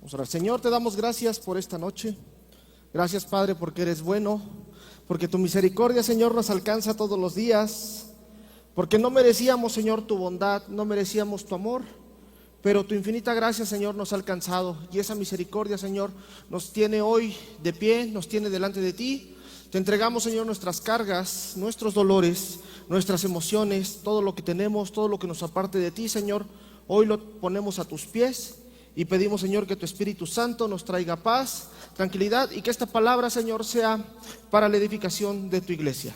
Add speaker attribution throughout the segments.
Speaker 1: Vamos a orar. Señor, te damos gracias por esta noche. Gracias, Padre, porque eres bueno, porque tu misericordia, Señor, nos alcanza todos los días, porque no merecíamos, Señor, tu bondad, no merecíamos tu amor, pero tu infinita gracia, Señor, nos ha alcanzado, y esa misericordia, Señor, nos tiene hoy de pie, nos tiene delante de ti. Te entregamos, Señor, nuestras cargas, nuestros dolores, nuestras emociones, todo lo que tenemos, todo lo que nos aparte de ti, Señor. Hoy lo ponemos a tus pies y pedimos, Señor, que tu Espíritu Santo nos traiga paz, tranquilidad, y que esta palabra, Señor, sea para la edificación de tu iglesia.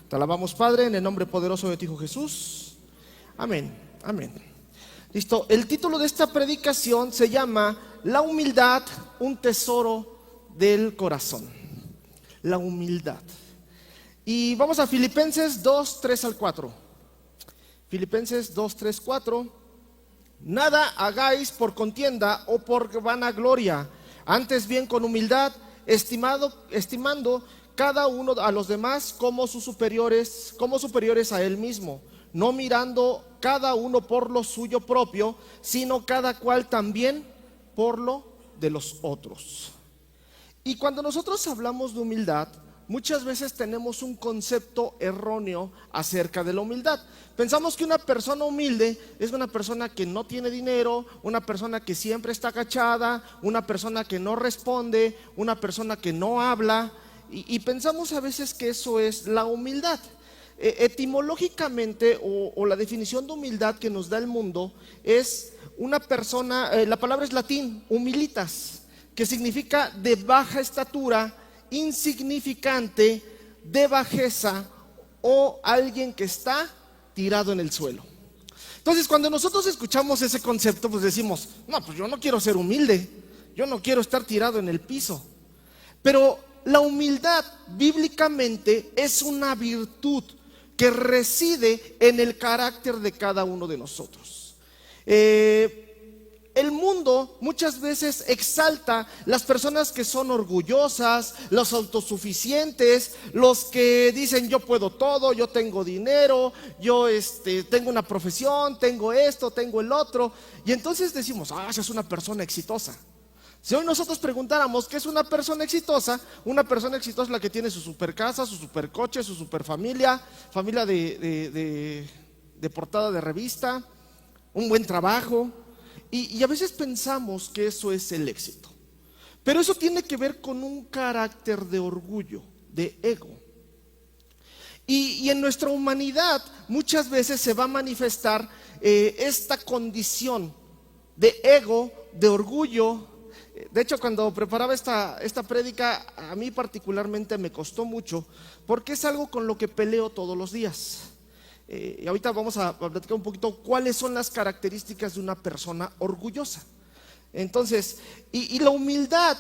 Speaker 1: Te alabamos, Padre, en el nombre poderoso de tu Hijo Jesús. Amén, amén. Listo, el título de esta predicación se llama La humildad, un tesoro del corazón. La humildad. Y vamos a Filipenses 2, 3 al 4. Filipenses 2, 3, 4. Nada hagáis por contienda o por vanagloria, antes bien con humildad, estimando cada uno a los demás como superiores a él mismo, no mirando cada uno por lo suyo propio, sino cada cual también por lo de los otros. Y cuando nosotros hablamos de humildad, muchas veces tenemos un concepto erróneo acerca de la humildad. Pensamos que una persona humilde es una persona que no tiene dinero, una persona que siempre está agachada, una persona que no responde, una persona que no habla, y pensamos a veces que eso es la humildad. Etimológicamente, o la definición de humildad que nos da el mundo es una persona, la palabra es latín, humilitas, que significa de baja estatura, insignificante, de bajeza, o alguien que está tirado en el suelo. Entonces, cuando nosotros escuchamos ese concepto, pues decimos, no, pues yo no quiero ser humilde, yo no quiero estar tirado en el piso. Pero la humildad bíblicamente es una virtud que reside en el carácter de cada uno de nosotros. El mundo muchas veces exalta las personas que son orgullosas, los autosuficientes, los que dicen yo puedo todo, yo tengo dinero, yo tengo una profesión, tengo esto, tengo el otro. Y entonces decimos, esa es una persona exitosa. Si hoy nosotros preguntáramos qué es una persona exitosa es la que tiene su super casa, su super coche, su super familia de portada de revista, un buen trabajo. Y a veces pensamos que eso es el éxito, pero eso tiene que ver con un carácter de orgullo, de ego. Y en nuestra humanidad muchas veces se va a manifestar esta condición de ego, de orgullo. De hecho, cuando preparaba esta prédica, a mí particularmente me costó mucho, porque es algo con lo que peleo todos los días. Y ahorita vamos a platicar un poquito cuáles son las características de una persona orgullosa. Entonces, y la humildad,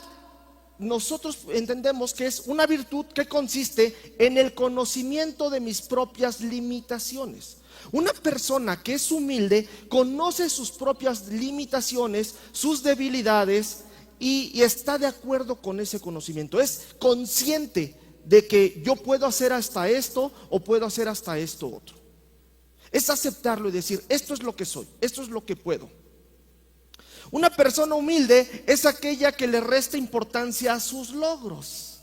Speaker 1: nosotros entendemos que es una virtud que consiste en el conocimiento de mis propias limitaciones. Una persona que es humilde conoce sus propias limitaciones, sus debilidades, y está de acuerdo con ese conocimiento. Es consciente de que yo puedo hacer hasta esto o puedo hacer hasta esto otro. Es aceptarlo y decir, esto es lo que soy, esto es lo que puedo. Una persona humilde es aquella que le resta importancia a sus logros.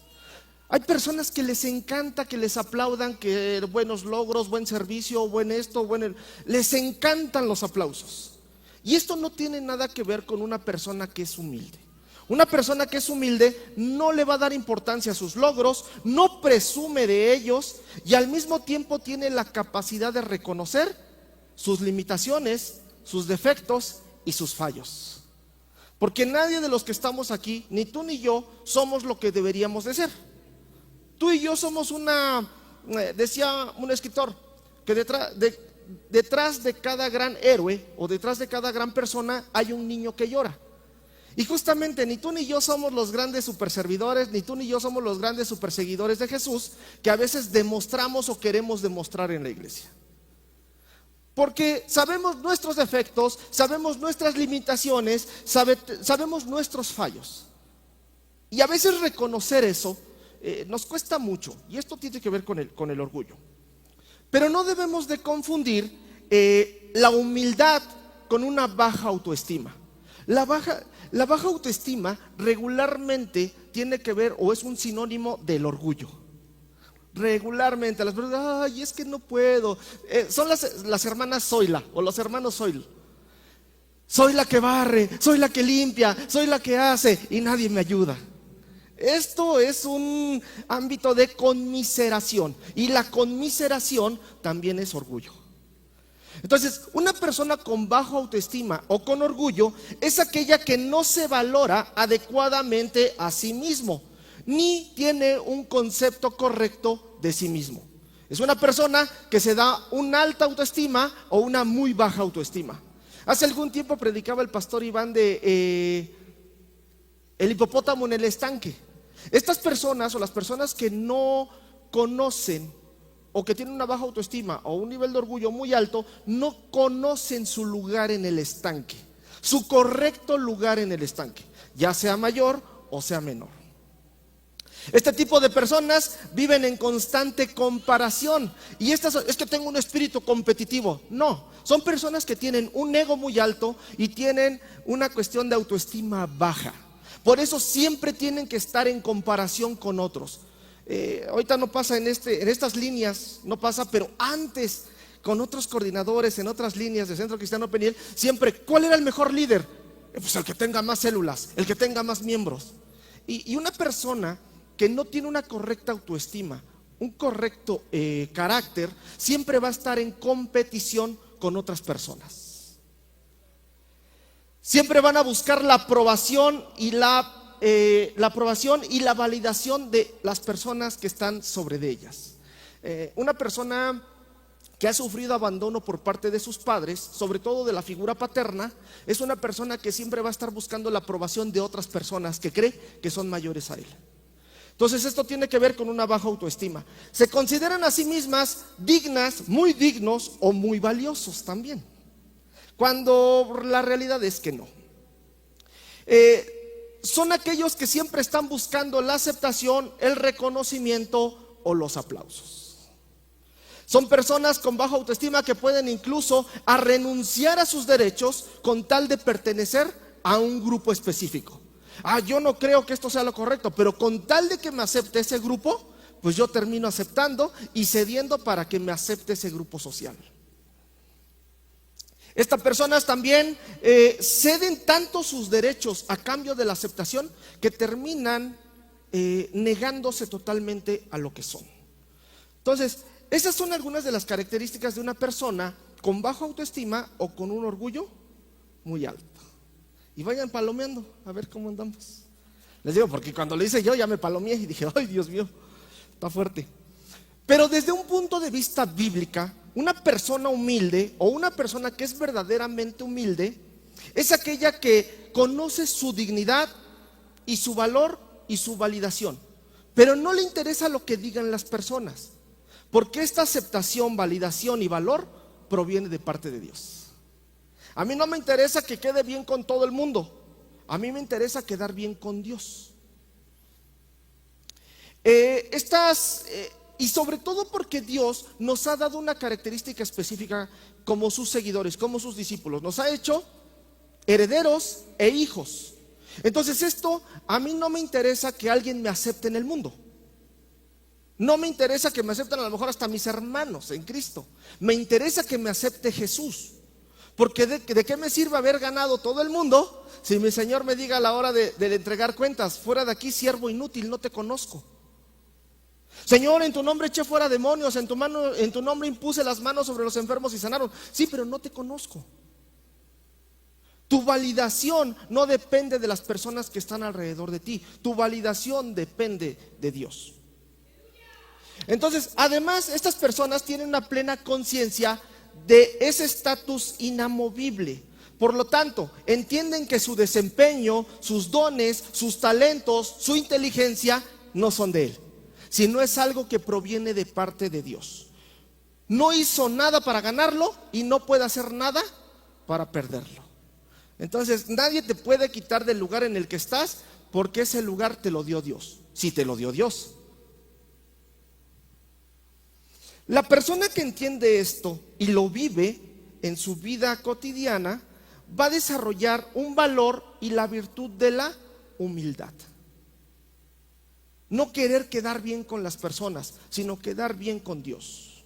Speaker 1: Hay personas que les encanta que les aplaudan, que buenos logros, buen servicio, buen esto, les encantan los aplausos. Y esto no tiene nada que ver con una persona que es humilde. Una persona que es humilde no le va a dar importancia a sus logros, no presume de ellos, y al mismo tiempo tiene la capacidad de reconocer sus limitaciones, sus defectos y sus fallos. Porque nadie de los que estamos aquí, ni tú ni yo, somos lo que deberíamos de ser. Tú y yo somos decía un escritor, que detrás de cada gran héroe o detrás de cada gran persona hay un niño que llora. Y justamente ni tú ni yo somos los grandes superservidores, ni tú ni yo somos los grandes superseguidores de Jesús que a veces demostramos o queremos demostrar en la iglesia. Porque sabemos nuestros defectos, sabemos nuestras limitaciones, sabemos nuestros fallos. Y a veces reconocer eso nos cuesta mucho, y esto tiene que ver con el orgullo. Pero no debemos de confundir la humildad con una baja autoestima. La baja, la baja autoestima regularmente tiene que ver o es un sinónimo del orgullo. Regularmente las personas, ay, es que no puedo. Son las hermanas Zoila o los hermanos Zoila. Soy la que barre, soy la que limpia, soy la que hace y nadie me ayuda. Esto es un ámbito de conmiseración y la conmiseración también es orgullo. Entonces, una persona con baja autoestima o con orgullo es aquella que no se valora adecuadamente a sí mismo, ni tiene un concepto correcto de sí mismo. Es una persona que se da una alta autoestima o una muy baja autoestima. Hace algún tiempo predicaba el pastor Iván de el hipopótamo en el estanque. Estas personas o las personas que no conocen o que tienen una baja autoestima o un nivel de orgullo muy alto, no conocen su lugar en el estanque, su correcto lugar en el estanque, ya sea mayor o sea menor. Este tipo de personas viven en constante comparación. Y es que tengo un espíritu competitivo. No, son personas que tienen un ego muy alto y tienen una cuestión de autoestima baja. Por eso siempre tienen que estar en comparación con otros. Ahorita no pasa en estas líneas, no pasa, pero antes con otros coordinadores en otras líneas de Centro Cristiano Peniel, siempre, ¿cuál era el mejor líder? Pues el que tenga más células, el que tenga más miembros. Y una persona que no tiene una correcta autoestima, un correcto carácter, siempre va a estar en competición con otras personas. Siempre van a buscar la aprobación y la validación de las personas que están sobre de ellas. Una persona que ha sufrido abandono por parte de sus padres, sobre todo de la figura paterna, es una persona que siempre va a estar buscando la aprobación de otras personas que cree que son mayores a él. Entonces esto tiene que ver con una baja autoestima. Se consideran a sí mismas dignas, muy dignos o muy valiosos también, cuando la realidad es que no. Son aquellos que siempre están buscando la aceptación, el reconocimiento o los aplausos. Son personas con baja autoestima que pueden incluso renunciar a sus derechos con tal de pertenecer a un grupo específico. Yo no creo que esto sea lo correcto, pero con tal de que me acepte ese grupo, pues yo termino aceptando y cediendo para que me acepte ese grupo social. Estas personas también ceden tanto sus derechos a cambio de la aceptación que terminan negándose totalmente a lo que son. Entonces, esas son algunas de las características de una persona con baja autoestima o con un orgullo muy alto. Y vayan palomeando, a ver cómo andamos. Les digo, porque cuando lo hice yo ya me palomeé y dije, ay, Dios mío, está fuerte. Pero desde un punto de vista bíblica, una persona humilde o una persona que es verdaderamente humilde es aquella que conoce su dignidad y su valor y su validación, pero no le interesa lo que digan las personas, porque esta aceptación, validación y valor proviene de parte de Dios. A mí no me interesa que quede bien con todo el mundo, a mí me interesa quedar bien con Dios. Y sobre todo porque Dios nos ha dado una característica específica como sus seguidores, como sus discípulos. Nos ha hecho herederos e hijos. Entonces esto, a mí no me interesa que alguien me acepte en el mundo. No me interesa que me acepten a lo mejor hasta mis hermanos en Cristo. Me interesa que me acepte Jesús. Porque de qué me sirve haber ganado todo el mundo si mi Señor me diga a la hora de entregar cuentas, fuera de aquí, siervo inútil, no te conozco. Señor, en tu nombre eché fuera demonios, en tu nombre impuse las manos sobre los enfermos y sanaron. Sí, pero no te conozco. Tu validación no depende de las personas que están alrededor de ti. Tu validación depende de Dios. Entonces, además, estas personas tienen una plena conciencia de ese estatus inamovible. Por lo tanto, entienden que su desempeño, sus dones, sus talentos, su inteligencia no son de Él, sino es algo que proviene de parte de Dios. No hizo nada para ganarlo y no puede hacer nada para perderlo. Entonces, nadie te puede quitar del lugar en el que estás, porque ese lugar te lo dio Dios, si te lo dio Dios. La persona que entiende esto y lo vive en su vida cotidiana, va a desarrollar un valor y la virtud de la humildad. No querer quedar bien con las personas, sino quedar bien con Dios.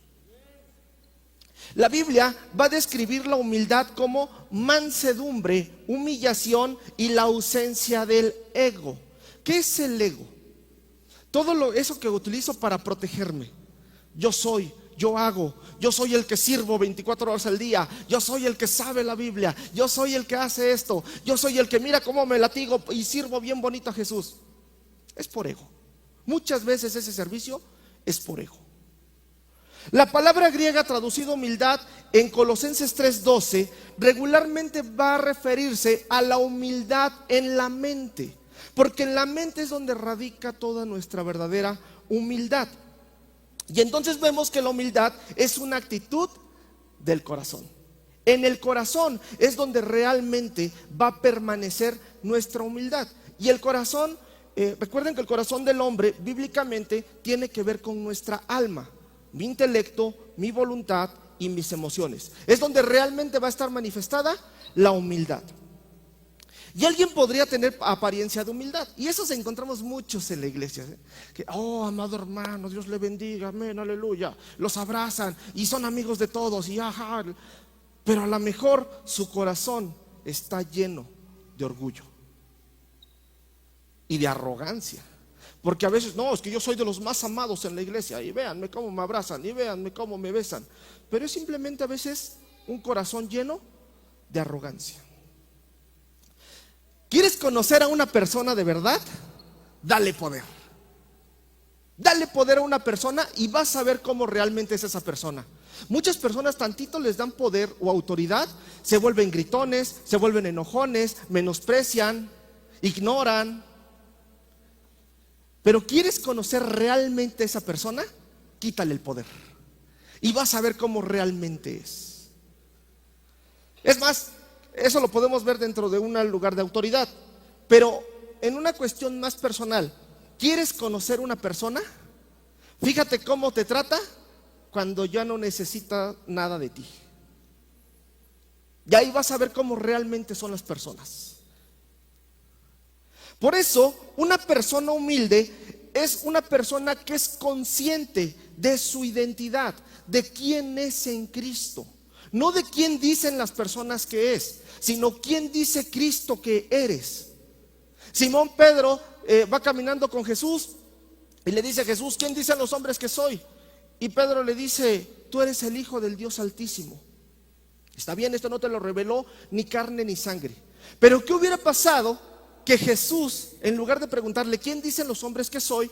Speaker 1: La Biblia va a describir la humildad como mansedumbre, humillación y la ausencia del ego. ¿Qué es el ego? Todo eso que utilizo para protegerme. Yo soy, yo hago, yo soy el que sirvo 24 horas al día, yo soy el que sabe la Biblia, yo soy el que hace esto, yo soy el que mira cómo me latigo y sirvo bien bonito a Jesús. Es por ego. Muchas veces ese servicio es por ego. La palabra griega traducida humildad en Colosenses 3:12 regularmente va a referirse a la humildad en la mente, porque en la mente es donde radica toda nuestra verdadera humildad. Y entonces vemos que la humildad es una actitud del corazón. En el corazón es donde realmente va a permanecer nuestra humildad. Y el corazón, recuerden que el corazón del hombre bíblicamente tiene que ver con nuestra alma, mi intelecto, mi voluntad y mis emociones. Es donde realmente va a estar manifestada la humildad. Y alguien podría tener apariencia de humildad, y esos encontramos muchos en la iglesia, ¿eh? Que, oh, amado hermano, Dios le bendiga, amén, aleluya. Los abrazan y son amigos de todos y ajá. Pero a lo mejor su corazón está lleno de orgullo y de arrogancia. Porque a veces, no, es que yo soy de los más amados en la iglesia, y véanme cómo me abrazan, y véanme cómo me besan. Pero es simplemente a veces un corazón lleno de arrogancia. ¿Quieres conocer a una persona de verdad? Dale poder. Dale poder a una persona y vas a ver cómo realmente es esa persona. Muchas personas tantito les dan poder o autoridad, se vuelven gritones, se vuelven enojones, menosprecian, ignoran. Pero ¿quieres conocer realmente a esa persona? Quítale el poder y vas a ver cómo realmente es. Es más, eso lo podemos ver dentro de un lugar de autoridad. Pero en una cuestión más personal, ¿quieres conocer una persona? Fíjate cómo te trata cuando ya no necesita nada de ti. Y ahí vas a ver cómo realmente son las personas. Por eso, una persona humilde es una persona que es consciente de su identidad, de quién es en Cristo. No de quién dicen las personas que es, sino quién dice Cristo que eres. Simón Pedro va caminando con Jesús y le dice a Jesús, ¿quién dicen los hombres que soy? Y Pedro le dice, tú eres el Hijo del Dios Altísimo. Está bien, esto no te lo reveló ni carne ni sangre. Pero ¿qué hubiera pasado que Jesús, en lugar de preguntarle, ¿quién dicen los hombres que soy?,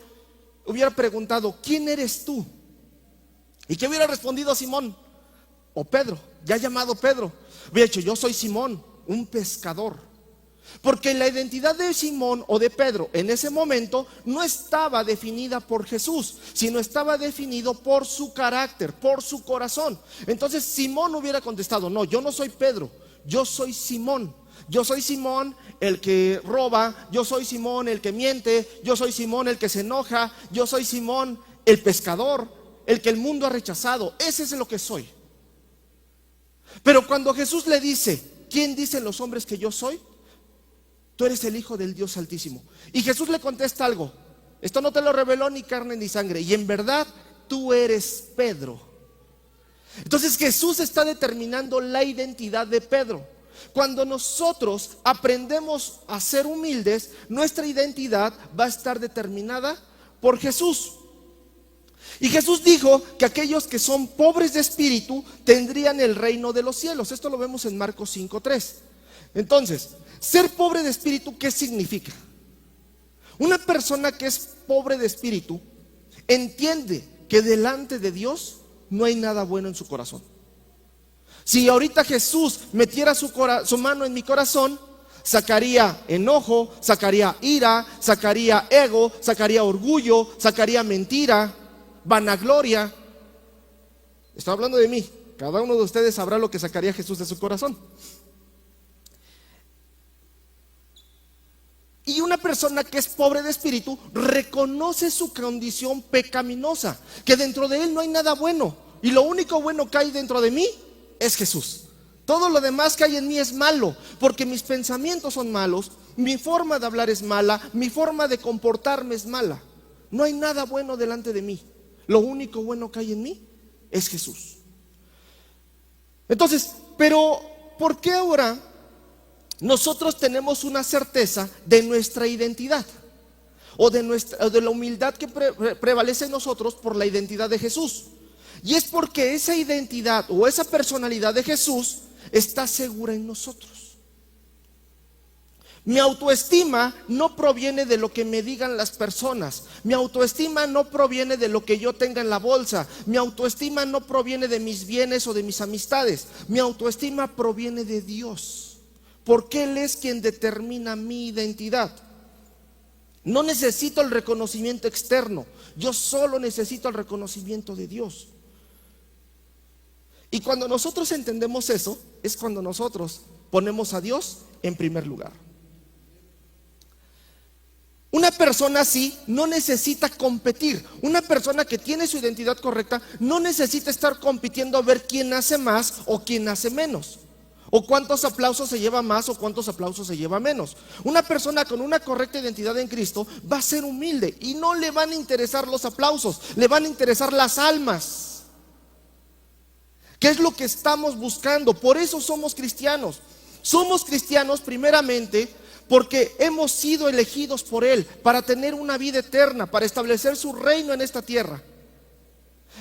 Speaker 1: hubiera preguntado, ¿quién eres tú? ¿Y qué hubiera respondido Simón? O Pedro, ya llamado Pedro, hubiera dicho, yo soy Simón, un pescador. Porque la identidad de Simón o de Pedro en ese momento no estaba definida por Jesús, sino estaba definido por su carácter, por su corazón. Entonces Simón hubiera contestado, no, yo no soy Pedro, yo soy Simón. Yo soy Simón el que roba, yo soy Simón el que miente, yo soy Simón el que se enoja, yo soy Simón el pescador, el que el mundo ha rechazado. Ese es lo que soy. Pero cuando Jesús le dice, ¿quién dicen los hombres que yo soy? Tú eres el Hijo del Dios Altísimo. Y Jesús le contesta algo, esto no te lo reveló ni carne ni sangre, y en verdad tú eres Pedro. Entonces Jesús está determinando la identidad de Pedro. Cuando nosotros aprendemos a ser humildes, nuestra identidad va a estar determinada por Jesús. Y Jesús dijo que aquellos que son pobres de espíritu tendrían el reino de los cielos. Esto lo vemos en Marcos 5:3. Entonces, ser pobre de espíritu, ¿qué significa? Una persona que es pobre de espíritu entiende que delante de Dios no hay nada bueno en su corazón. Si ahorita Jesús metiera su mano en mi corazón, sacaría enojo, sacaría ira, sacaría ego, sacaría orgullo, sacaría mentira, vanagloria. Estoy hablando de mí. Cada uno de ustedes sabrá lo que sacaría Jesús de su corazón. Y una persona que es pobre de espíritu reconoce su condición pecaminosa, que dentro de él no hay nada bueno, y lo único bueno que hay dentro de mí es Jesús. Todo lo demás que hay en mí es malo, porque mis pensamientos son malos, mi forma de hablar es mala, mi forma de comportarme es mala. No hay nada bueno delante de mí. Lo único bueno que hay en mí es Jesús. Entonces, pero ¿por qué ahora nosotros tenemos una certeza de nuestra identidad? O de la humildad que prevalece en nosotros por la identidad de Jesús. Y es porque esa identidad o esa personalidad de Jesús está segura en nosotros. Mi autoestima no proviene de lo que me digan las personas. Mi autoestima no proviene de lo que yo tenga en la bolsa. Mi autoestima no proviene de mis bienes o de mis amistades. Mi autoestima proviene de Dios, porque Él es quien determina mi identidad. No necesito el reconocimiento externo, yo solo necesito el reconocimiento de Dios. Y cuando nosotros entendemos eso, es cuando nosotros ponemos a Dios en primer lugar. Una persona así no necesita competir. Una persona que tiene su identidad correcta no necesita estar compitiendo a ver quién hace más o quién hace menos, o cuántos aplausos se lleva más o cuántos aplausos se lleva menos. Una persona con una correcta identidad en Cristo va a ser humilde y no le van a interesar los aplausos, le van a interesar las almas. ¿Qué es lo que estamos buscando? Por eso somos cristianos. Somos cristianos primeramente porque hemos sido elegidos por Él para tener una vida eterna, para establecer su reino en esta tierra.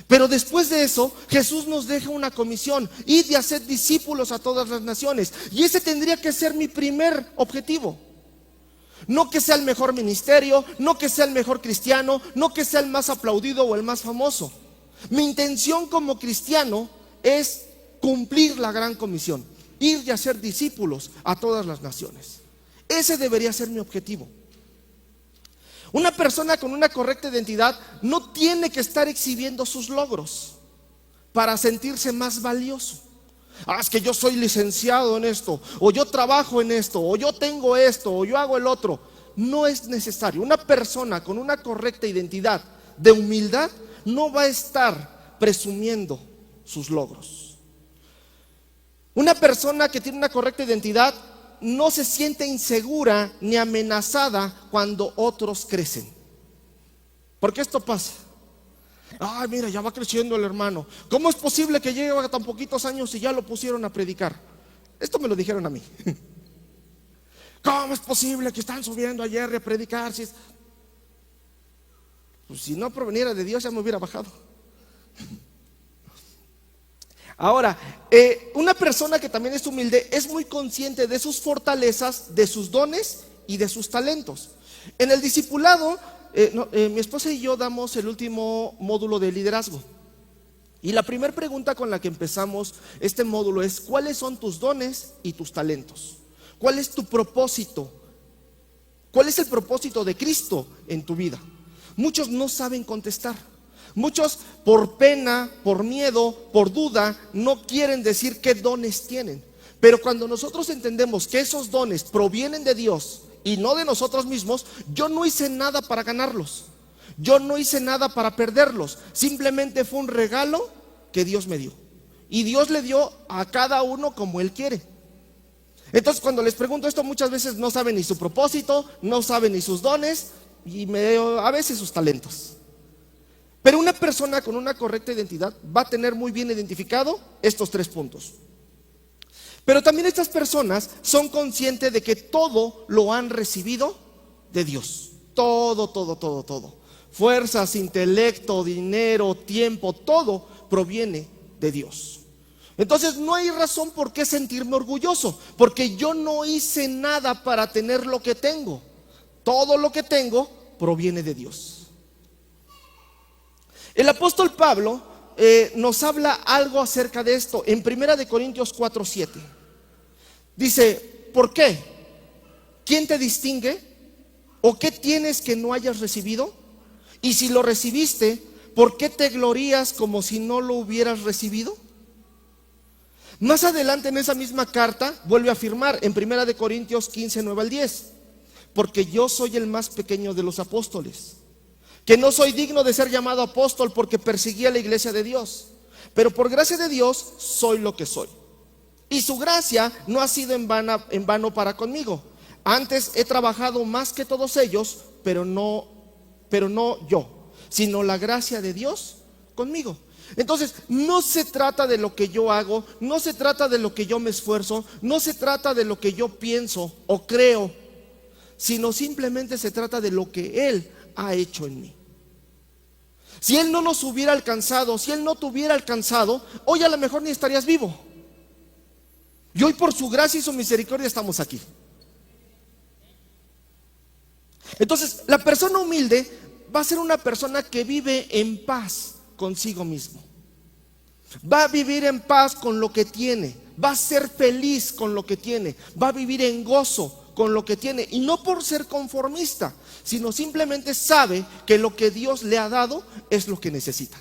Speaker 1: Pero después de eso, Jesús nos deja una comisión: id y haced discípulos a todas las naciones. Y ese tendría que ser mi primer objetivo. No que sea el mejor ministerio, no que sea el mejor cristiano, no que sea el más aplaudido o el más famoso. Mi intención como cristiano es cumplir la gran comisión: ir y hacer discípulos a todas las naciones. Ese debería ser mi objetivo. Una persona con una correcta identidad no tiene que estar exhibiendo sus logros para sentirse más valioso. Es que yo soy licenciado en esto, o yo trabajo en esto, o yo tengo esto, o yo hago el otro. No es necesario. Una persona con una correcta identidad de humildad no va a estar presumiendo sus logros. Una persona que tiene una correcta identidad no se siente insegura ni amenazada cuando otros crecen. Porque esto pasa. Mira, ya va creciendo el hermano. ¿Cómo es posible que llegue a tan poquitos años y ya lo pusieron a predicar? Esto me lo dijeron a mí. ¿Cómo es posible que están subiendo ayer a predicar? Pues si no proveniera de Dios ya me hubiera bajado. Ahora, una persona que también es humilde es muy consciente de sus fortalezas, de sus dones y de sus talentos. En el discipulado, mi esposa y yo damos el último módulo de liderazgo. Y la primera pregunta con la que empezamos este módulo es: ¿cuáles son tus dones y tus talentos? ¿Cuál es tu propósito? ¿Cuál es el propósito de Cristo en tu vida? Muchos no saben contestar. Muchos, por pena, por miedo, por duda, no quieren decir qué dones tienen. Pero cuando nosotros entendemos que esos dones provienen de Dios y no de nosotros mismos, yo no hice nada para ganarlos, yo no hice nada para perderlos. Simplemente fue un regalo que Dios me dio, y Dios le dio a cada uno como Él quiere. Entonces, cuando les pregunto esto, muchas veces no saben ni su propósito, no saben ni sus dones y a veces sus talentos. Pero una persona con una correcta identidad va a tener muy bien identificado estos 3 puntos. Pero también estas personas son conscientes de que todo lo han recibido de Dios. Todo. Fuerzas, intelecto, dinero, tiempo, todo proviene de Dios. Entonces no hay razón por qué sentirme orgulloso, porque yo no hice nada para tener lo que tengo. Todo lo que tengo proviene de Dios. El apóstol Pablo nos habla algo acerca de esto en 1 Corintios 4:7. Dice: ¿por qué? ¿Quién te distingue? ¿O qué tienes que no hayas recibido? Y si lo recibiste, ¿por qué te glorías como si no lo hubieras recibido? Más adelante en esa misma carta vuelve a afirmar en 1 Corintios 15:9-10: porque yo soy el más pequeño de los apóstoles, que no soy digno de ser llamado apóstol porque perseguí a la iglesia de Dios, pero por gracia de Dios soy lo que soy. Y su gracia no ha sido en vano para conmigo. Antes he trabajado más que todos ellos, pero no yo, sino la gracia de Dios conmigo. Entonces, no se trata de lo que yo hago, no se trata de lo que yo me esfuerzo, no se trata de lo que yo pienso o creo, sino simplemente se trata de lo que Él ha hecho en mí. Si Él no nos hubiera alcanzado, si Él no te hubiera alcanzado, hoy a lo mejor ni estarías vivo. Y hoy por su gracia y su misericordia estamos aquí. Entonces, la persona humilde va a ser una persona que vive en paz consigo mismo. Va a vivir en paz con lo que tiene, va a ser feliz con lo que tiene, va a vivir en gozo con lo que tiene, y no por ser conformista, sino simplemente sabe que lo que Dios le ha dado es lo que necesita.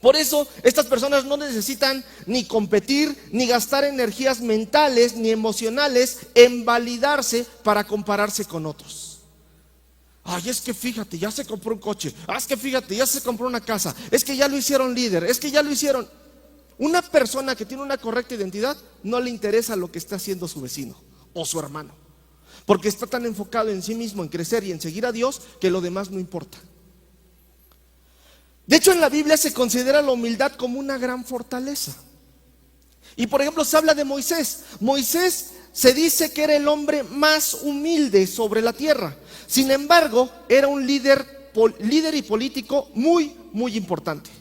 Speaker 1: Por eso estas personas no necesitan ni competir, ni gastar energías mentales ni emocionales en validarse para compararse con otros. Ay, es que fíjate, ya se compró un coche. Es que fíjate, ya se compró una casa. Es que ya lo hicieron líder. Es que ya lo hicieron. Una persona que tiene una correcta identidad no le interesa lo que está haciendo su vecino o su hermano, porque está tan enfocado en sí mismo, en crecer y en seguir a Dios, que lo demás no importa. De hecho, en la Biblia se considera la humildad como una gran fortaleza. Y por ejemplo, se habla de Moisés. Moisés se dice que era el hombre más humilde sobre la tierra. Sin embargo, era un líder y político muy, muy importante.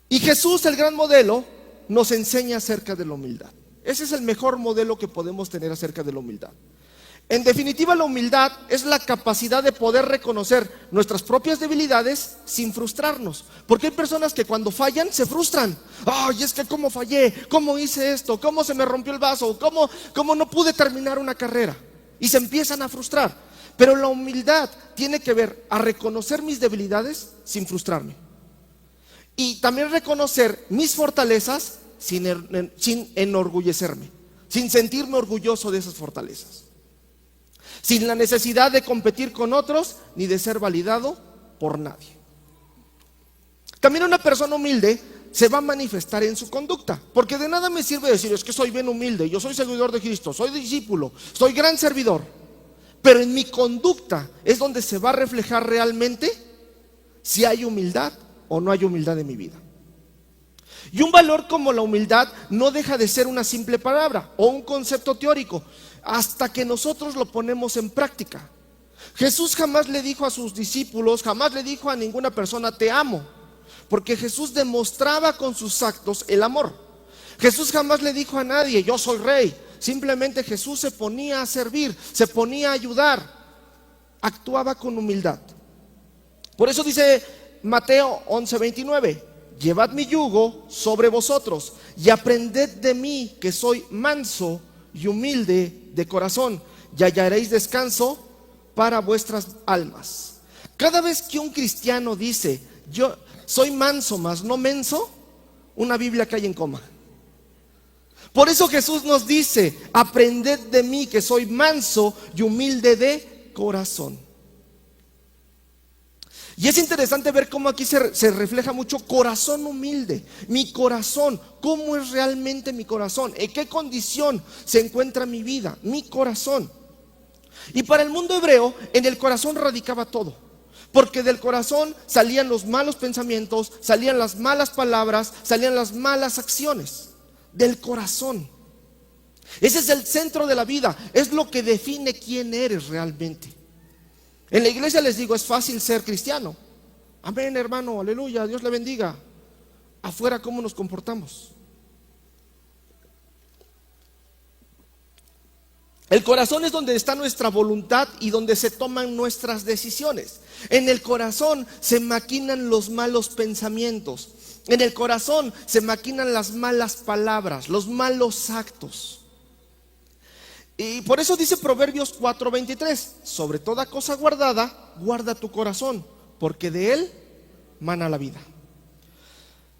Speaker 1: Y Jesús, el gran modelo, nos enseña acerca de la humildad. Ese es el mejor modelo que podemos tener acerca de la humildad. En definitiva, la humildad es la capacidad de poder reconocer nuestras propias debilidades sin frustrarnos. Porque hay personas que cuando fallan se frustran. Ay, es que cómo fallé, cómo hice esto, cómo se me rompió el vaso, cómo no pude terminar una carrera. Y se empiezan a frustrar. Pero la humildad tiene que ver a reconocer mis debilidades sin frustrarme. Y también reconocer mis fortalezas sin enorgullecerme, sin sentirme orgulloso de esas fortalezas, sin la necesidad de competir con otros ni de ser validado por nadie. También una persona humilde se va a manifestar en su conducta, porque de nada me sirve decir es que soy bien humilde, yo soy seguidor de Cristo, soy discípulo, soy gran servidor, pero en mi conducta es donde se va a reflejar realmente si hay humildad o no hay humildad en mi vida. Y un valor como la humildad no deja de ser una simple palabra o un concepto teórico hasta que nosotros lo ponemos en práctica. Jesús jamás le dijo a sus discípulos, jamás le dijo a ninguna persona te amo, porque Jesús demostraba con sus actos el amor. Jesús jamás le dijo a nadie yo soy rey. Simplemente Jesús se ponía a servir, se ponía a ayudar, actuaba con humildad. Por eso dice Mateo 11:29, llevad mi yugo sobre vosotros y aprended de mí, que soy manso y humilde de corazón, y hallaréis descanso para vuestras almas. Cada vez que un cristiano dice yo soy manso mas no menso, una Biblia cae en coma. Por eso Jesús nos dice, aprended de mí que soy manso y humilde de corazón. Y es interesante ver cómo aquí se refleja mucho corazón humilde. Mi corazón, ¿cómo es realmente mi corazón? ¿En qué condición se encuentra mi vida? Mi corazón. Y para el mundo hebreo, en el corazón radicaba todo. Porque del corazón salían los malos pensamientos, salían las malas palabras, salían las malas acciones. Del corazón. Ese es el centro de la vida, es lo que define quién eres realmente. En la iglesia les digo, es fácil ser cristiano. Amén, hermano, aleluya, Dios le bendiga. Afuera, ¿cómo nos comportamos? El corazón es donde está nuestra voluntad y donde se toman nuestras decisiones. En el corazón se maquinan los malos pensamientos. En el corazón se maquinan las malas palabras, los malos actos. Y por eso dice Proverbios 4:23, sobre toda cosa guardada, guarda tu corazón, porque de él mana la vida.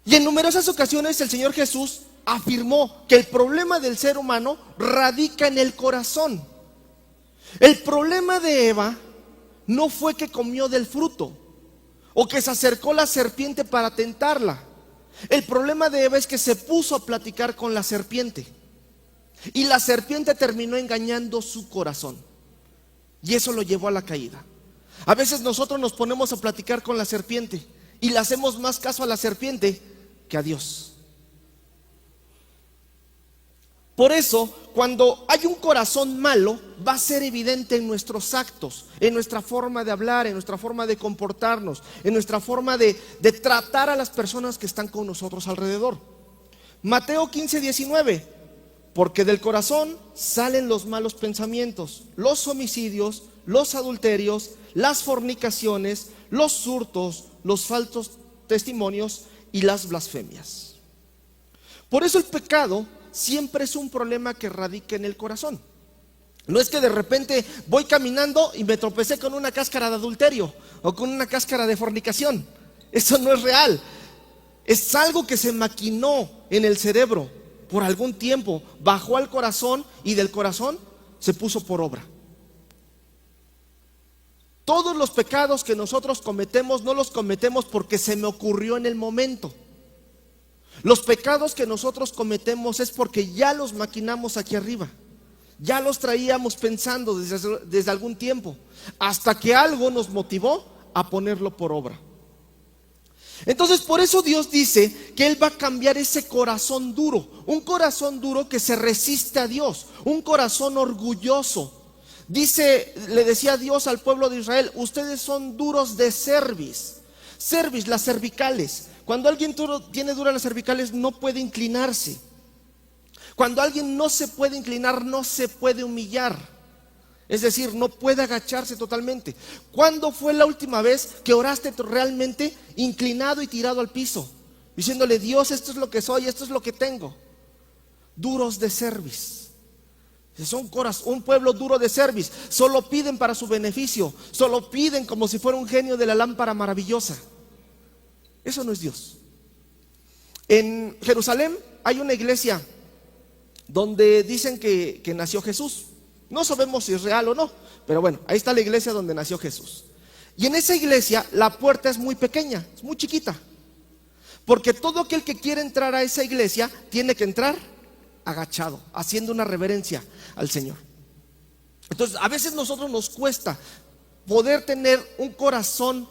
Speaker 1: Y en numerosas ocasiones el Señor Jesús afirmó que el problema del ser humano radica en el corazón. El problema de Eva no fue que comió del fruto o que se acercó la serpiente para tentarla. El problema de Eva es que se puso a platicar con la serpiente. Y la serpiente terminó engañando su corazón. Y eso lo llevó a la caída. A veces nosotros nos ponemos a platicar con la serpiente y le hacemos más caso a la serpiente que a Dios. Por eso, cuando hay un corazón malo, va a ser evidente en nuestros actos, en nuestra forma de hablar, en nuestra forma de comportarnos, en nuestra forma de tratar a las personas que están con nosotros alrededor. Mateo 15:19, porque del corazón salen los malos pensamientos, los homicidios, los adulterios, las fornicaciones, los hurtos, los falsos testimonios y las blasfemias. Por eso el pecado siempre es un problema que radica en el corazón. No es que de repente voy caminando y me tropecé con una cáscara de adulterio o con una cáscara de fornicación. Eso no es real. Es algo que se maquinó en el cerebro por algún tiempo, bajó al corazón y del corazón se puso por obra. Todos los pecados que nosotros cometemos no los cometemos porque se me ocurrió en el momento. Los pecados que nosotros cometemos es porque ya los maquinamos aquí arriba. Ya los traíamos pensando desde algún tiempo, hasta que algo nos motivó a ponerlo por obra. Entonces por eso Dios dice que Él va a cambiar ese corazón duro, un corazón duro que se resiste a Dios, un corazón orgulloso. Dice, le decía Dios al pueblo de Israel: ustedes son duros de cerviz. Cerviz, las cervicales. Cuando alguien tiene duras las cervicales, no puede inclinarse. Cuando alguien no se puede inclinar, no se puede humillar. Es decir, no puede agacharse totalmente. ¿Cuándo fue la última vez que oraste realmente inclinado y tirado al piso, diciéndole: Dios, esto es lo que soy, esto es lo que tengo? Duros de cerviz. Son un pueblo duro de cerviz. Solo piden para su beneficio, solo piden como si fuera un genio de la lámpara maravillosa. Eso no es Dios. En Jerusalén hay una iglesia donde dicen que nació Jesús. No sabemos si es real o no, pero bueno, ahí está la iglesia donde nació Jesús. Y en esa iglesia la puerta es muy pequeña, es muy chiquita, porque todo aquel que quiere entrar a esa iglesia tiene que entrar agachado, haciendo una reverencia al Señor. Entonces a veces nosotros nos cuesta poder tener un corazón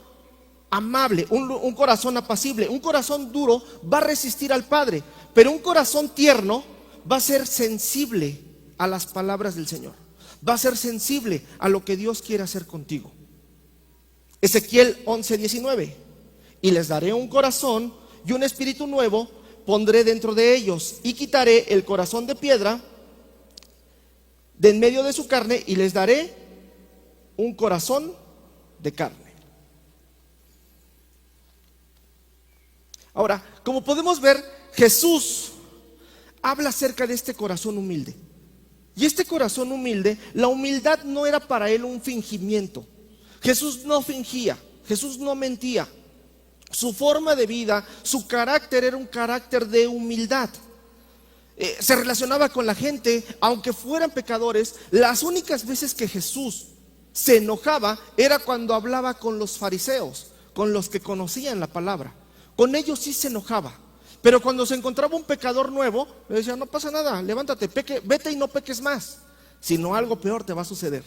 Speaker 1: amable, un corazón apacible. Un corazón duro va a resistir al Padre, pero un corazón tierno va a ser sensible a las palabras del Señor, va a ser sensible a lo que Dios quiere hacer contigo. Ezequiel 11:19, y les daré un corazón y un espíritu nuevo pondré dentro de ellos, y quitaré el corazón de piedra de en medio de su carne, y les daré un corazón de carne. Ahora, como podemos ver, Jesús habla acerca de este corazón humilde. Y este corazón humilde, la humildad no era para él un fingimiento. Jesús no fingía, Jesús no mentía. Su forma de vida, su carácter era un carácter de humildad. Se relacionaba con la gente, aunque fueran pecadores. Las únicas veces que Jesús se enojaba era cuando hablaba con los fariseos, con los que conocían la palabra. Con ellos sí se enojaba. Pero cuando se encontraba un pecador nuevo, le decía: no pasa nada, levántate, vete y no peques más, si no algo peor te va a suceder.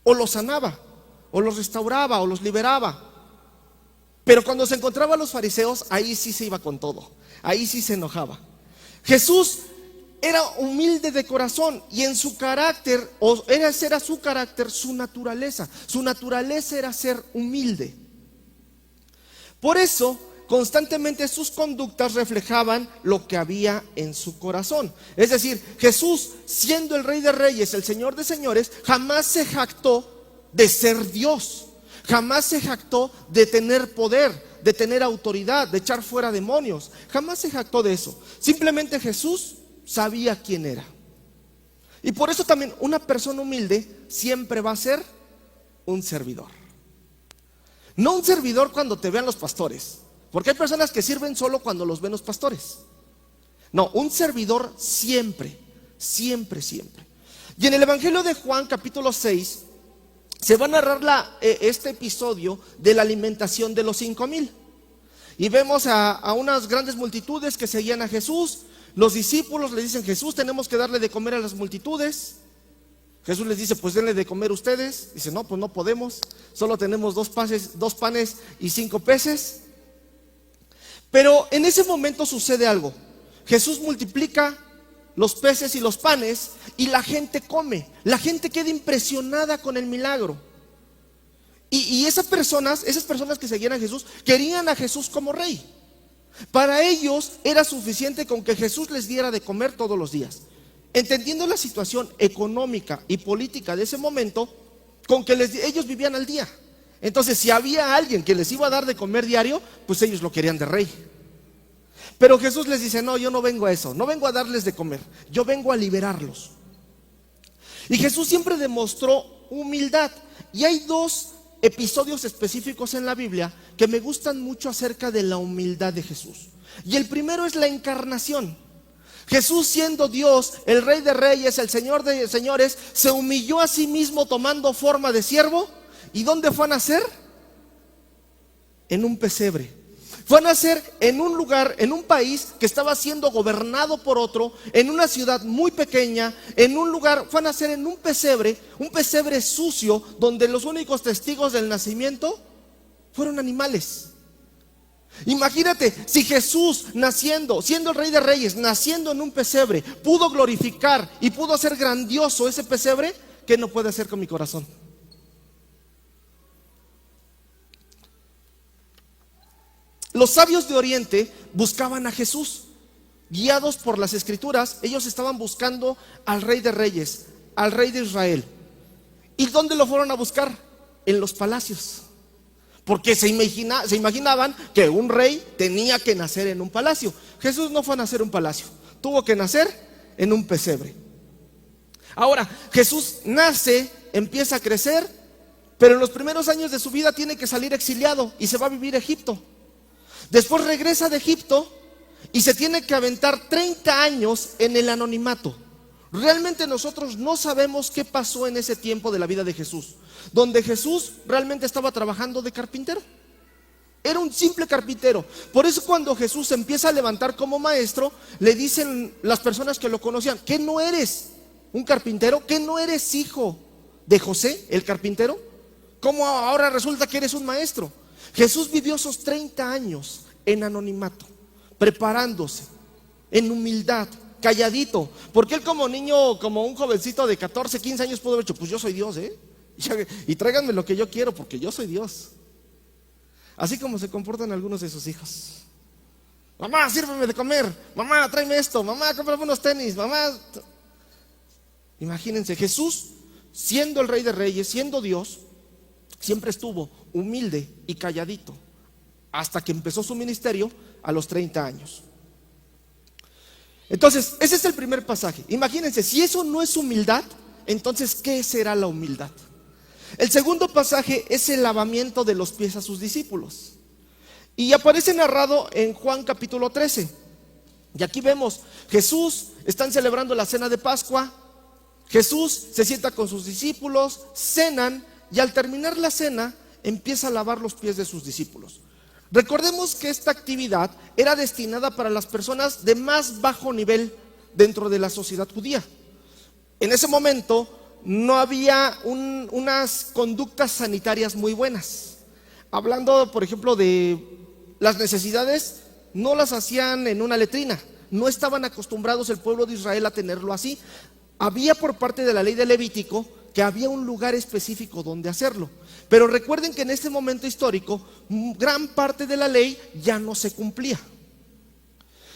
Speaker 1: O los sanaba, o los restauraba, o los liberaba. Pero cuando se encontraba a los fariseos, ahí sí se iba con todo, ahí sí se enojaba. Jesús era humilde de corazón, y en su carácter, ese era su carácter, su naturaleza era ser humilde. Por eso constantemente sus conductas reflejaban lo que había en su corazón. Es decir, Jesús, siendo el Rey de Reyes, el Señor de Señores, jamás se jactó de ser Dios, jamás se jactó de tener poder, de tener autoridad, de echar fuera demonios. Jamás se jactó de eso. Simplemente Jesús sabía quién era. Y por eso también una persona humilde siempre va a ser un servidor. No un servidor cuando te vean los pastores, porque hay personas que sirven solo cuando los ven los pastores. No, un servidor siempre, siempre, siempre. Y en el Evangelio de Juan, capítulo 6, se va a narrar este episodio de la alimentación de los 5,000. Y vemos a unas grandes multitudes que seguían a Jesús. Los discípulos le dicen: Jesús, tenemos que darle de comer a las multitudes. Jesús les dice: pues denle de comer ustedes. Dice: no, pues no podemos, solo tenemos dos panes y 5 peces. Pero en ese momento sucede algo. Jesús multiplica los peces y los panes y la gente come. La gente queda impresionada con el milagro. Y esas personas que seguían a Jesús, querían a Jesús como rey. Para ellos era suficiente con que Jesús les diera de comer todos los días. Entendiendo la situación económica y política de ese momento, con que ellos vivían al día. Entonces, si había alguien que les iba a dar de comer diario, pues ellos lo querían de rey. Pero Jesús les dice: no, yo no vengo a eso, no vengo a darles de comer, yo vengo a liberarlos. Y Jesús siempre demostró humildad. Y hay 2 episodios específicos en la Biblia que me gustan mucho acerca de la humildad de Jesús. Y el primero es la encarnación. Jesús, siendo Dios, el Rey de Reyes, el Señor de Señores, se humilló a sí mismo tomando forma de siervo. ¿Y dónde fue a nacer? En un pesebre. Fue a nacer en un lugar, en un país que estaba siendo gobernado por otro, en una ciudad muy pequeña, en un lugar, fue a nacer en un pesebre sucio, donde los únicos testigos del nacimiento fueron animales. Imagínate, si Jesús siendo el Rey de Reyes, naciendo en un pesebre, pudo glorificar y pudo hacer grandioso ese pesebre, ¿qué no puede hacer con mi corazón? Los sabios de Oriente buscaban a Jesús. Guiados por las Escrituras, ellos estaban buscando al Rey de Reyes, al Rey de Israel. ¿Y dónde lo fueron a buscar? En los palacios. Porque se imaginaban que un rey tenía que nacer en un palacio. Jesús no fue a nacer en un palacio, tuvo que nacer en un pesebre. Ahora, Jesús nace, empieza a crecer, pero en los primeros años de su vida tiene que salir exiliado y se va a vivir a Egipto. Después regresa de Egipto y se tiene que aventar 30 años en el anonimato. Realmente nosotros no sabemos qué pasó en ese tiempo de la vida de Jesús, donde Jesús realmente estaba trabajando de carpintero. Era un simple carpintero. Por eso cuando Jesús se empieza a levantar como maestro, le dicen las personas que lo conocían: ¿qué no eres un carpintero? ¿Qué no eres hijo de José, el carpintero? ¿Cómo ahora resulta que eres un maestro? Jesús vivió esos 30 años en anonimato, preparándose, en humildad, calladito. Porque él como niño, como un jovencito de 14, 15 años pudo haber dicho: pues yo soy Dios, y tráiganme lo que yo quiero porque yo soy Dios. Así como se comportan algunos de sus hijos. Mamá, sírveme de comer. Mamá, tráeme esto. Mamá, cómprame unos tenis. Mamá. Imagínense, Jesús, siendo el Rey de Reyes, siendo Dios, siempre estuvo humilde y calladito hasta que empezó su ministerio a los 30 años. Entonces, ese es el primer pasaje. Imagínense, si eso no es humildad, entonces ¿qué será la humildad? El segundo pasaje es el lavamiento de los pies a sus discípulos. Y aparece narrado en Juan capítulo 13. Y aquí vemos, Jesús, están celebrando la cena de Pascua. Jesús se sienta con sus discípulos, cenan, y al terminar la cena empieza a lavar los pies de sus discípulos. Recordemos que esta actividad era destinada para las personas de más bajo nivel dentro de la sociedad judía. En ese momento no había unas conductas sanitarias muy buenas. Hablando, por ejemplo, de las necesidades, no las hacían en una letrina. No estaban acostumbrados el pueblo de Israel a tenerlo así. Había por parte de la ley de Levítico que había un lugar específico donde hacerlo. Pero recuerden que en este momento histórico, gran parte de la ley ya no se cumplía.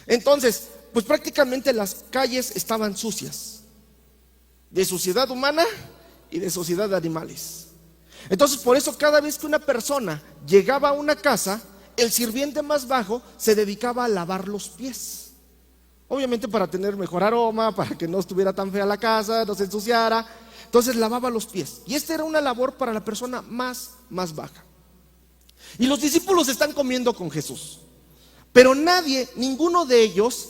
Speaker 1: Entonces, pues prácticamente las calles estaban sucias, de suciedad humana y de suciedad de animales. Entonces, por eso cada vez que una persona llegaba a una casa, el sirviente más bajo se dedicaba a lavar los pies. Obviamente para tener mejor aroma, para que no estuviera tan fea la casa, no se ensuciara. Entonces lavaba los pies. Y esta era una labor para la persona más baja. Y los discípulos están comiendo con Jesús. Pero ninguno de ellos,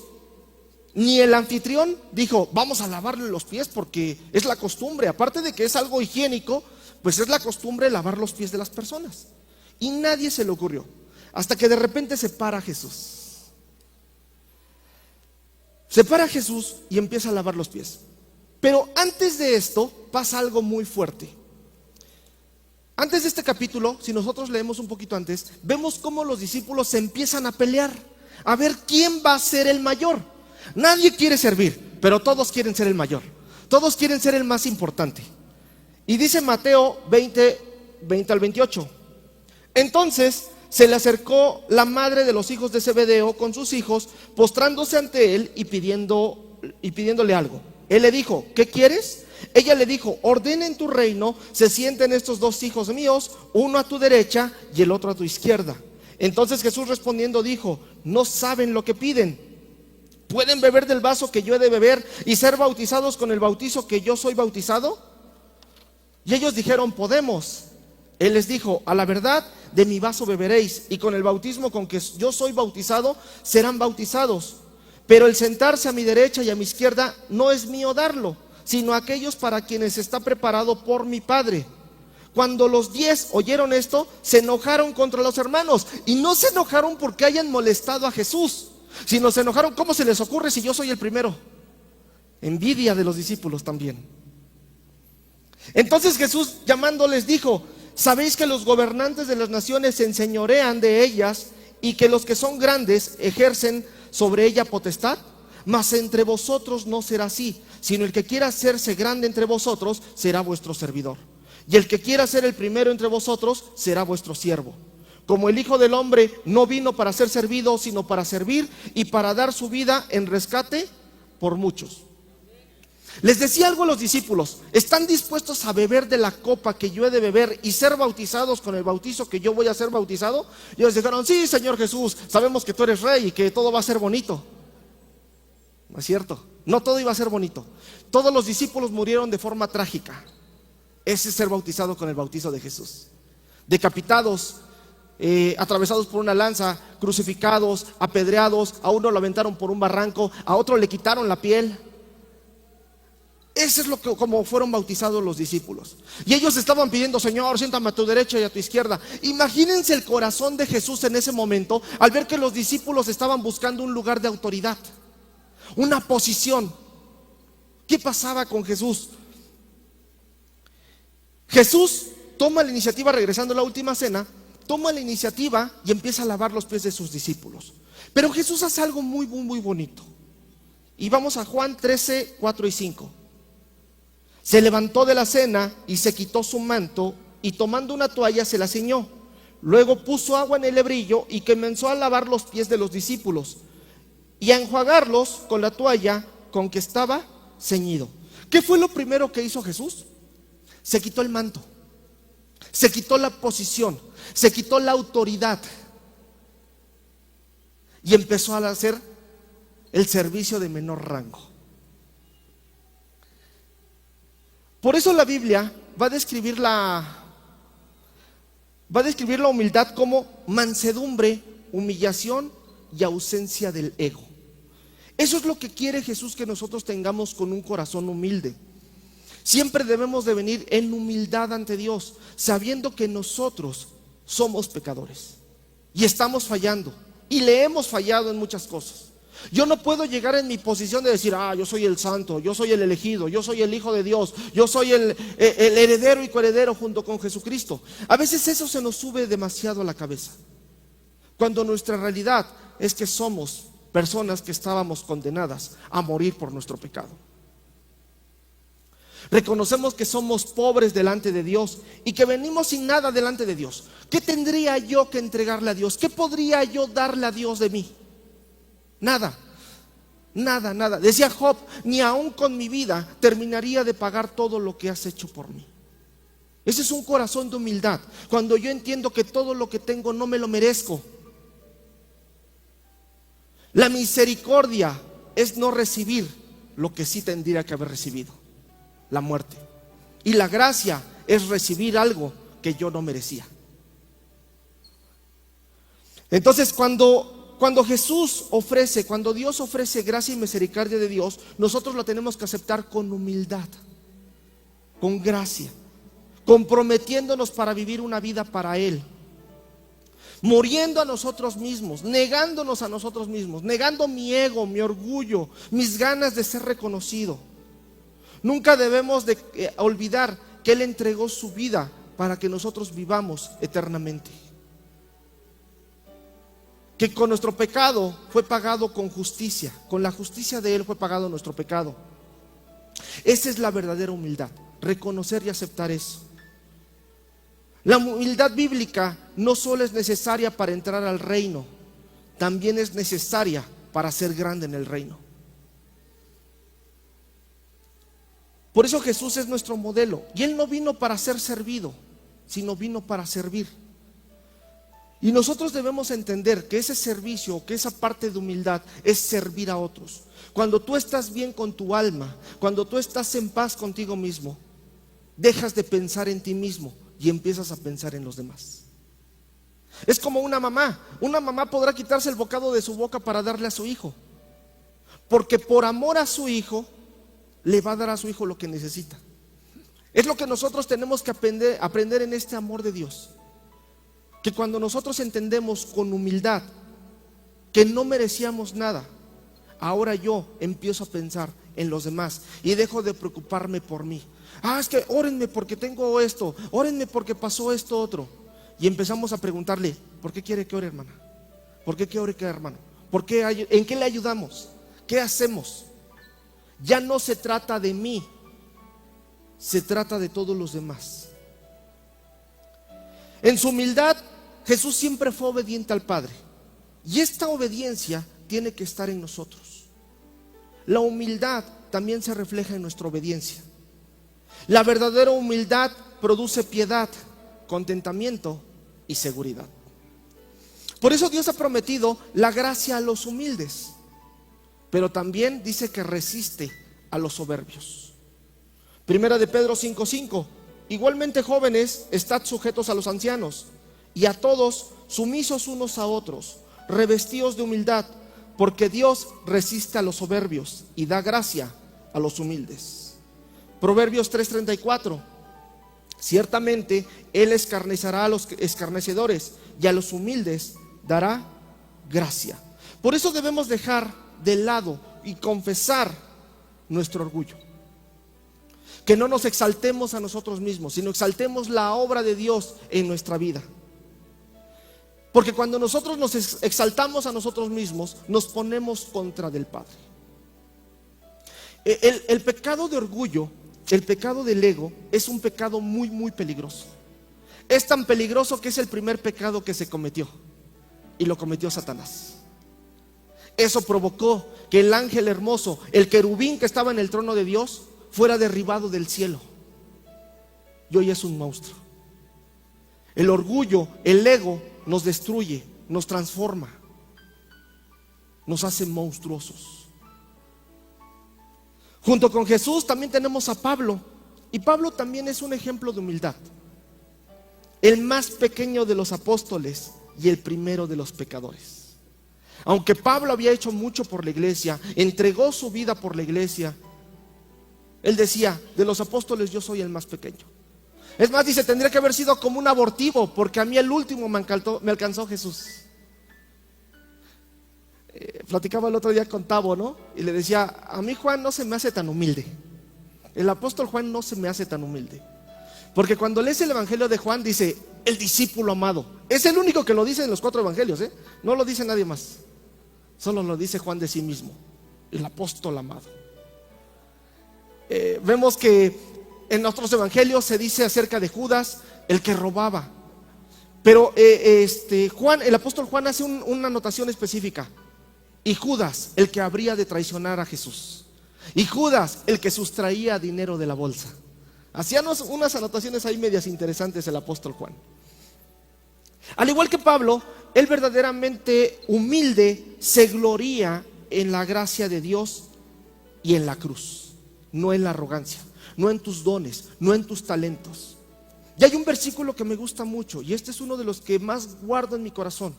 Speaker 1: ni el anfitrión, dijo: vamos a lavarle los pies porque es la costumbre. Aparte de que es algo higiénico, pues es la costumbre lavar los pies de las personas. Y nadie se le ocurrió. hasta que de repente se para Jesús. Se para Jesús y empieza a lavar los pies. Pero antes de esto pasa algo muy fuerte. Antes de este capítulo, si nosotros leemos un poquito antes, vemos cómo los discípulos se empiezan a pelear, a ver quién va a ser el mayor. Nadie quiere servir, pero todos quieren ser el mayor. Todos quieren ser el más importante. Y dice Mateo 20 al 28. Entonces se le acercó la madre de los hijos de Zebedeo con sus hijos, postrándose ante él y pidiéndole algo. Él le dijo: ¿qué quieres? Ella le dijo: ordena en tu reino se sienten estos dos hijos míos, uno a tu derecha y el otro a tu izquierda. Entonces Jesús respondiendo dijo: no saben lo que piden. ¿Pueden beber del vaso que yo he de beber y ser bautizados con el bautizo que yo soy bautizado? Y ellos dijeron: podemos. Él les dijo: a la verdad, de mi vaso beberéis, y con el bautismo con que yo soy bautizado serán bautizados. Pero el sentarse a mi derecha y a mi izquierda no es mío darlo, sino aquellos para quienes está preparado por mi Padre. Cuando los 10 oyeron esto, se enojaron contra los hermanos. Y no se enojaron porque hayan molestado a Jesús, sino se enojaron: ¿cómo se les ocurre si yo soy el primero? Envidia de los discípulos también. Entonces Jesús llamándoles dijo: ¿sabéis que los gobernantes de las naciones se enseñorean de ellas y que los que son grandes ejercen sobre ella potestad? Mas entre vosotros no será así, sino el que quiera hacerse grande entre vosotros será vuestro servidor, y el que quiera ser el primero entre vosotros será vuestro siervo. Como el Hijo del Hombre no vino para ser servido, sino para servir y para dar su vida en rescate por muchos. Les decía algo a los discípulos: ¿están dispuestos a beber de la copa que yo he de beber y ser bautizados con el bautizo que yo voy a ser bautizado? Y ellos dijeron: sí, Señor Jesús, sabemos que tú eres rey y que todo va a ser bonito. No es cierto, no todo iba a ser bonito. Todos los discípulos murieron de forma trágica. Ese es ser bautizado con el bautizo de Jesús. Decapitados, atravesados por una lanza, crucificados, apedreados. A uno lo aventaron por un barranco, a otro le quitaron la piel. Eso es como fueron bautizados los discípulos. Y ellos estaban pidiendo: Señor, siéntame a tu derecha y a tu izquierda. Imagínense el corazón de Jesús en ese momento, al ver que los discípulos estaban buscando un lugar de autoridad, una posición. ¿Qué pasaba con Jesús? Jesús toma la iniciativa, regresando a la última cena, toma la iniciativa y empieza a lavar los pies de sus discípulos. Pero Jesús hace algo muy, muy, muy bonito. Y vamos a Juan 13, 4 y 5. Se levantó de la cena y se quitó su manto, y tomando una toalla se la ciñó. Luego puso agua en el lebrillo y comenzó a lavar los pies de los discípulos y a enjuagarlos con la toalla con que estaba ceñido. ¿Qué fue lo primero que hizo Jesús? Se quitó el manto, se quitó la posición, se quitó la autoridad y empezó a hacer el servicio de menor rango. Por eso la Biblia va a describir la humildad como mansedumbre, humillación y ausencia del ego. Eso es lo que quiere Jesús que nosotros tengamos, con un corazón humilde. Siempre debemos de venir en humildad ante Dios, sabiendo que nosotros somos pecadores y estamos fallando, y le hemos fallado en muchas cosas. Yo no puedo llegar en mi posición de decir: yo soy el santo, yo soy el elegido, yo soy el hijo de Dios, yo soy el heredero y coheredero junto con Jesucristo. A veces eso se nos sube demasiado a la cabeza, cuando nuestra realidad es que somos personas que estábamos condenadas a morir por nuestro pecado. Reconocemos que somos pobres delante de Dios y que venimos sin nada delante de Dios. ¿Qué tendría yo que entregarle a Dios? ¿Qué podría yo darle a Dios de mí? Nada, nada, nada. Decía Job: ni aún con mi vida terminaría de pagar todo lo que has hecho por mí. Ese es un corazón de humildad, cuando yo entiendo que todo lo que tengo no me lo merezco. La misericordia es no recibir lo que sí tendría que haber recibido, la muerte. Y la gracia es recibir algo que yo no merecía. Entonces cuando Dios ofrece gracia y misericordia de Dios, nosotros la tenemos que aceptar con humildad, con gracia, comprometiéndonos para vivir una vida para Él. muriendo a nosotros mismos, negándonos a nosotros mismos, negando mi ego, mi orgullo, mis ganas de ser reconocido. Nunca debemos de olvidar que Él entregó su vida para que nosotros vivamos eternamente. Que con nuestro pecado fue pagado con justicia, con la justicia de Él fue pagado nuestro pecado. Esa es la verdadera humildad, reconocer y aceptar eso. La humildad bíblica no solo es necesaria para entrar al reino, también es necesaria para ser grande en el reino. Por eso Jesús es nuestro modelo, y Él no vino para ser servido, sino vino para servir. Y nosotros debemos entender que ese servicio, que esa parte de humildad es servir a otros. Cuando tú estás bien con tu alma, cuando tú estás en paz contigo mismo, dejas de pensar en ti mismo y empiezas a pensar en los demás. Es como una mamá podrá quitarse el bocado de su boca para darle a su hijo, porque por amor a su hijo le va a dar a su hijo lo que necesita. Es lo que nosotros tenemos que aprender en este amor de Dios. Que cuando nosotros entendemos con humildad que no merecíamos nada, ahora yo empiezo a pensar en los demás y dejo de preocuparme por mí. Es que órenme porque tengo esto, órenme porque pasó esto otro. Y empezamos a preguntarle, ¿por qué quiere que ore, hermana? ¿Por qué quiere que ore, hermano? ¿En qué le ayudamos? ¿Qué hacemos? Ya no se trata de mí, se trata de todos los demás. En su humildad, Jesús siempre fue obediente al Padre. Y esta obediencia tiene que estar en nosotros. La humildad también se refleja en nuestra obediencia. La verdadera humildad produce piedad, contentamiento y seguridad. Por eso Dios ha prometido la gracia a los humildes, pero también dice que resiste a los soberbios. Primera de Pedro 5:5: igualmente, jóvenes, estad sujetos a los ancianos, y a todos sumisos unos a otros, revestidos de humildad, porque Dios resiste a los soberbios y da gracia a los humildes. Proverbios 3:34: ciertamente Él escarnecerá a los escarnecedores, y a los humildes dará gracia. Por eso debemos dejar de lado y confesar nuestro orgullo. Que no nos exaltemos a nosotros mismos, sino exaltemos la obra de Dios en nuestra vida. Porque cuando nosotros nos exaltamos a nosotros mismos, nos ponemos contra del Padre. El pecado de orgullo, el pecado del ego, es un pecado muy, muy peligroso. Es tan peligroso que es el primer pecado que se cometió, y lo cometió Satanás. Eso provocó que el ángel hermoso, el querubín que estaba en el trono de Dios, fuera derribado del cielo. Y hoy es un monstruo. El orgullo, el ego, nos destruye, nos transforma, nos hace monstruosos. Junto con Jesús también tenemos a Pablo, y Pablo también es un ejemplo de humildad. El más pequeño de los apóstoles y el primero de los pecadores. Aunque Pablo había hecho mucho por la iglesia, entregó su vida por la iglesia, él decía, de los apóstoles yo soy el más pequeño. Es más, dice, tendría que haber sido como un abortivo, porque a mí el último me alcanzó Jesús. Platicaba el otro día con Tavo, ¿no? Y le decía, a mí Juan no se me hace tan humilde. El apóstol Juan no se me hace tan humilde. Porque cuando lees el evangelio de Juan dice, el discípulo amado. Es el único que lo dice en los 4 evangelios, no lo dice nadie más. Solo lo dice Juan de sí mismo, el apóstol amado. Vemos que en otros evangelios se dice acerca de Judas, el que robaba. Pero Juan, el apóstol Juan hace una anotación específica. Y Judas, el que habría de traicionar a Jesús. Y Judas, el que sustraía dinero de la bolsa. Hacían unas anotaciones ahí medias interesantes el apóstol Juan. Al igual que Pablo, él verdaderamente humilde se gloría en la gracia de Dios y en la cruz, no en la arrogancia, no en tus dones, no en tus talentos. Y hay un versículo que me gusta mucho, y este es uno de los que más guardo en mi corazón,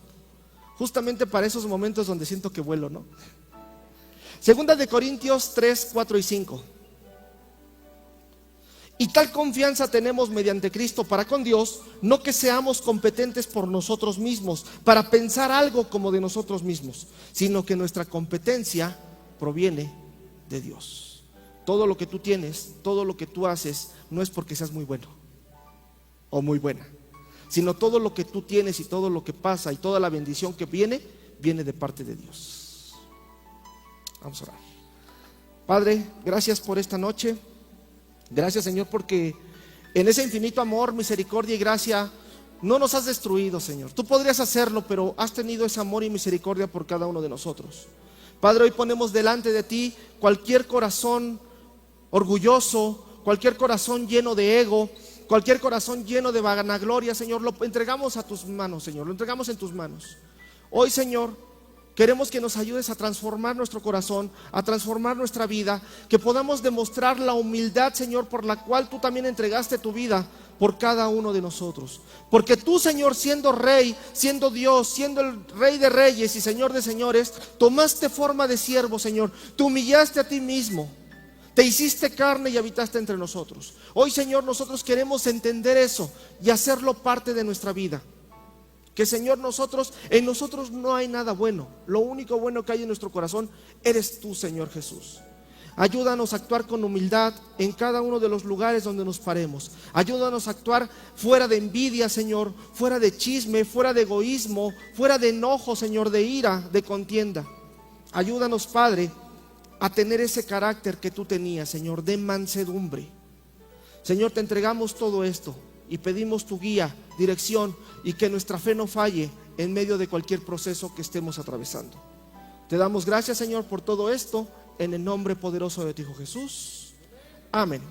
Speaker 1: justamente para esos momentos donde siento que vuelo, ¿no? Segunda de Corintios 3, 4 y 5. Y tal confianza tenemos mediante Cristo para con Dios, no que seamos competentes por nosotros mismos, para pensar algo como de nosotros mismos, sino que nuestra competencia proviene de Dios. Todo lo que tú tienes, todo lo que tú haces, no es porque seas muy bueno o muy buena, sino todo lo que tú tienes y todo lo que pasa y toda la bendición que viene, viene de parte de Dios. Vamos a orar. Padre, gracias por esta noche. Gracias, Señor, porque en ese infinito amor, misericordia y gracia no nos has destruido, Señor. Tú podrías hacerlo, pero has tenido ese amor y misericordia por cada uno de nosotros. Padre, hoy ponemos delante de ti cualquier corazón orgulloso, cualquier corazón lleno de ego, cualquier corazón lleno de vanagloria, Señor. Lo entregamos a tus manos, Señor, lo entregamos en tus manos. Hoy, Señor, queremos que nos ayudes a transformar nuestro corazón, a transformar nuestra vida, que podamos demostrar la humildad, Señor, por la cual tú también entregaste tu vida por cada uno de nosotros. Porque tú, Señor, siendo Rey, siendo Dios, siendo el Rey de Reyes y Señor de Señores, tomaste forma de siervo, Señor. Te humillaste a ti mismo, te hiciste carne y habitaste entre nosotros. Hoy, Señor, nosotros queremos entender eso y hacerlo parte de nuestra vida. Que, Señor, en nosotros no hay nada bueno. Lo único bueno que hay en nuestro corazón eres tú, Señor Jesús. Ayúdanos a actuar con humildad en cada uno de los lugares donde nos paremos. Ayúdanos a actuar fuera de envidia, Señor, fuera de chisme, fuera de egoísmo, fuera de enojo, Señor, de ira, de contienda. Ayúdanos, Padre, a tener ese carácter que tú tenías, Señor, de mansedumbre. Señor, te entregamos todo esto y pedimos tu guía, dirección, y que nuestra fe no falle en medio de cualquier proceso que estemos atravesando. Te damos gracias, Señor, por todo esto, en el nombre poderoso de tu Hijo Jesús. Amén.